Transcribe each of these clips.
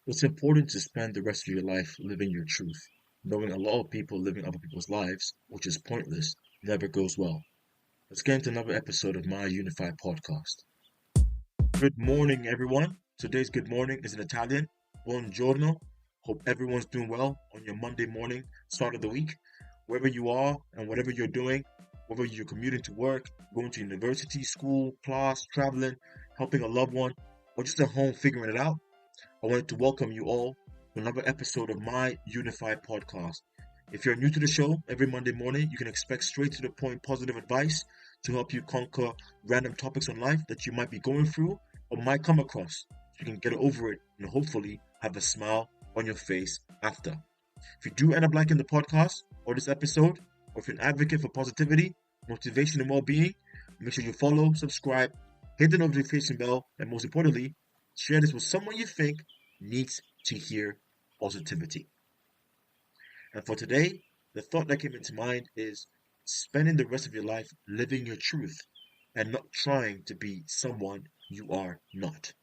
It's important to spend the rest of your life living your truth, knowing a lot of people living other people's lives, which is pointless, never goes well. Let's get into another episode of My Unify Podcast. Good morning, everyone. Today's good morning is in Italian. Buongiorno. Hope everyone's doing well on your Monday morning, start of the week. Wherever you are and whatever you're doing, whether you're commuting to work, going to university, school, class, traveling, helping a loved one, or just at home figuring it out, I wanted to welcome you all to another episode of My Unify Podcast. If you're new to the show, every Monday morning you can expect straight to the point positive advice to help you conquer random topics on life that you might be going through or might come across. So you can get over it and hopefully have a smile on your face after. If you do end up liking the podcast or this episode, or if you're an advocate for positivity, motivation, and well-being, make sure you follow, subscribe, hit the notification bell, and most importantly, share this with someone you think needs to hear positivity. And for today, the thought that came into mind is spending the rest of your life living your truth and not trying to be someone you are not.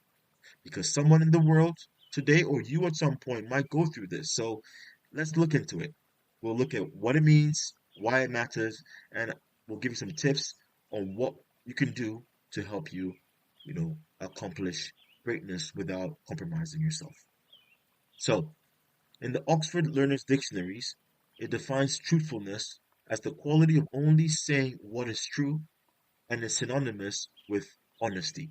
Because someone in the world today or you at some point might go through this. So let's look into it. We'll look at what it means, why it matters, and we'll give you some tips on what you can do to help you, accomplish greatness without compromising yourself. So, in the Oxford Learner's Dictionaries, it defines truthfulness as the quality of only saying what is true and is synonymous with honesty.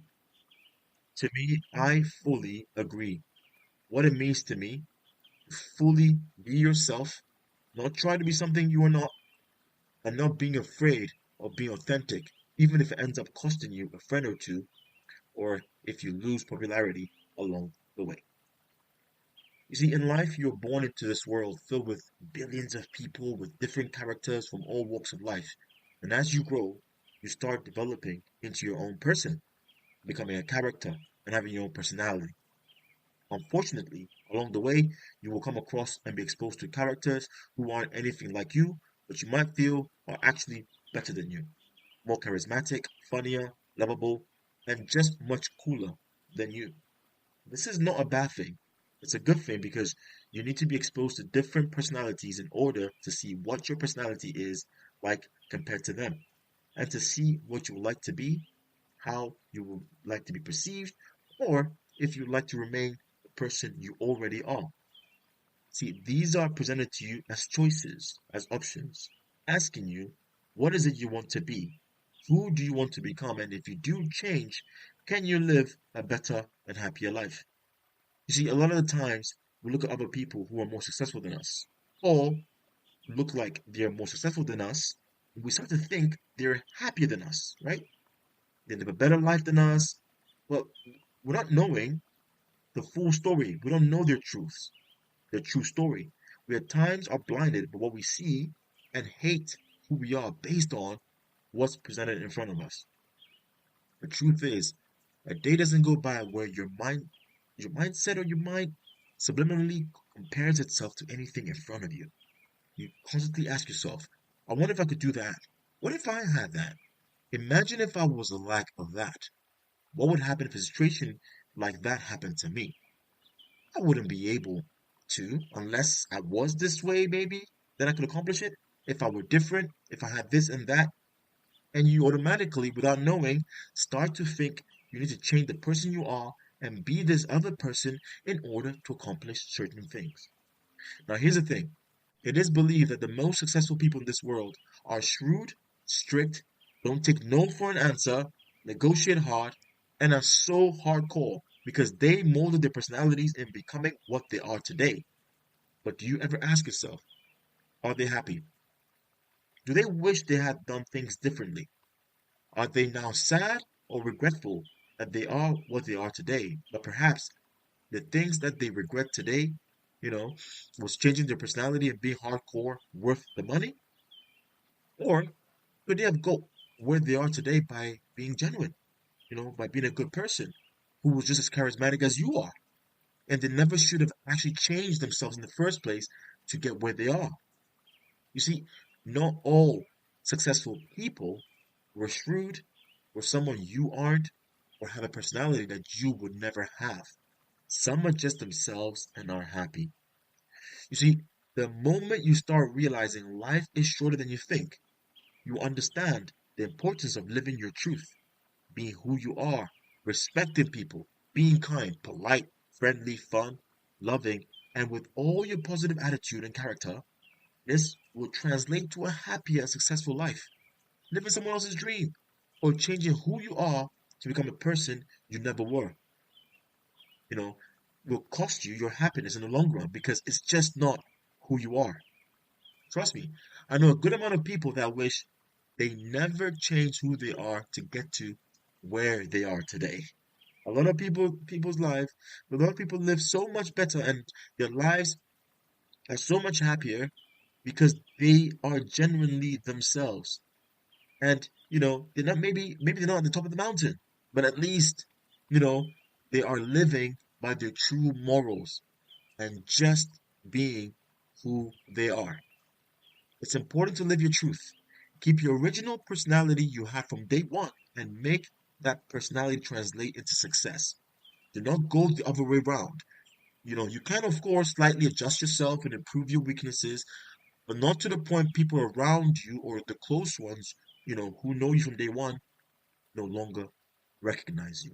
To me, I fully agree. What it means to me, fully be yourself, not try to be something you are not, and not being afraid of being authentic, even if it ends up costing you a friend or two, or if you lose popularity along the way. You see, in life, you're born into this world filled with billions of people with different characters from all walks of life. And as you grow, you start developing into your own person, becoming a character and having your own personality. Unfortunately, along the way, you will come across and be exposed to characters who aren't anything like you, but you might feel are actually better than you, more charismatic, funnier, lovable, and just much cooler than you. This is not a bad thing. It's a good thing because you need to be exposed to different personalities in order to see what your personality is like compared to them, and to see what you would like to be, how you would like to be perceived, or if you'd like to remain the person you already are. See, these are presented to you as choices, as options, asking you, what is it you want to be? Who do you want to become? And if you do change, can you live a better and happier life? You see, a lot of the times we look at other people who are more successful than us, or look like they're more successful than us, and we start to think they're happier than us, right? They live a better life than us. Well, we're not knowing the full story. We don't know their truths, their true story. We at times are blinded by what we see and hate who we are based on what's presented in front of us. The truth is, a day doesn't go by where your mindset or your mind subliminally compares itself to anything in front of you. You constantly ask yourself, I wonder if I could do that. What if I had that? Imagine if I was a lack of that. What would happen if a situation like that happened to me? I wouldn't be able to unless I was this way, maybe, then I could accomplish it. If I were different, if I had this and that, and you automatically, without knowing, start to think you need to change the person you are and be this other person in order to accomplish certain things. Now, here's the thing. It is believed that the most successful people in this world are shrewd, strict, don't take no for an answer, negotiate hard, and are so hardcore because they molded their personalities in becoming what they are today. But do you ever ask yourself, are they happy? Do they wish they had done things differently? Are they now sad or regretful that they are what they are today? But perhaps the things that they regret today, you know, was changing their personality and being hardcore worth the money? Or could they have got where they are today by being genuine, by being a good person who was just as charismatic as you are? And they never should have actually changed themselves in the first place to get where they are. You see, not all successful people were shrewd, or someone you aren't, or have a personality that you would never have. Some are just themselves and are happy. You see, the moment you start realizing life is shorter than you think, you understand the importance of living your truth, being who you are, respecting people, being kind, polite, friendly, fun, loving, and with all your positive attitude and character. This will translate to a happier, successful life, living someone else's dream, or changing who you are to become a person you never were. You know, will cost you your happiness in the long run because it's just not who you are. Trust me, I know a good amount of people that wish they never changed who they are to get to where they are today. A lot of people's lives, a lot of people live so much better and their lives are so much happier because they are genuinely themselves. And, they're not maybe they're not at the top of the mountain, but at least, you know, they are living by their true morals and just being who they are. It's important to live your truth. Keep your original personality you had from day one and make that personality translate into success. Do not go the other way around. You can, of course, slightly adjust yourself and improve your weaknesses, but not to the point people around you or the close ones, who know you from day one, no longer recognize you.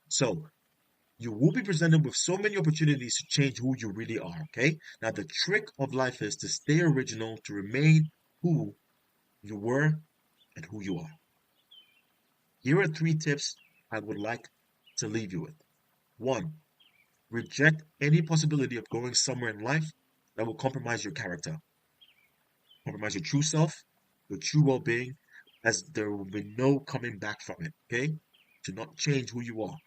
So, you will be presented with so many opportunities to change who you really are, okay? Now, the trick of life is to stay original, to remain who you were and who you are. Here are 3 tips I would like to leave you with. 1, reject any possibility of going somewhere in life that will compromise your character, compromise your true self, your true well-being, as there will be no coming back from it, okay? To not change who you are.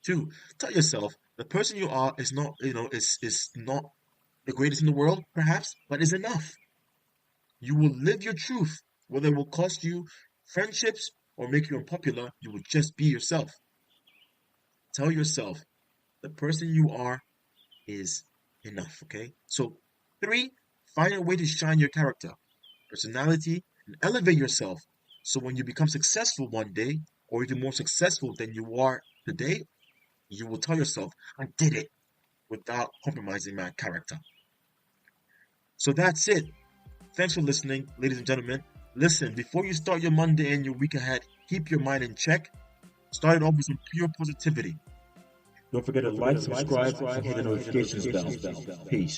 2, tell yourself the person you are is not, is not the greatest in the world, perhaps, but is enough. You will live your truth, whether it will cost you friendships or make you unpopular, you will just be yourself. Tell yourself the person you are is enough, okay? So, 3, find a way to shine your character, personality, and elevate yourself. So when you become successful one day, or even more successful than you are today, you will tell yourself, I did it without compromising my character. So that's it. Thanks for listening, ladies and gentlemen. Listen, before you start your Monday and your week ahead, keep your mind in check. Start it off with some pure positivity. Don't forget to like, subscribe, and hit the notifications bell. Peace.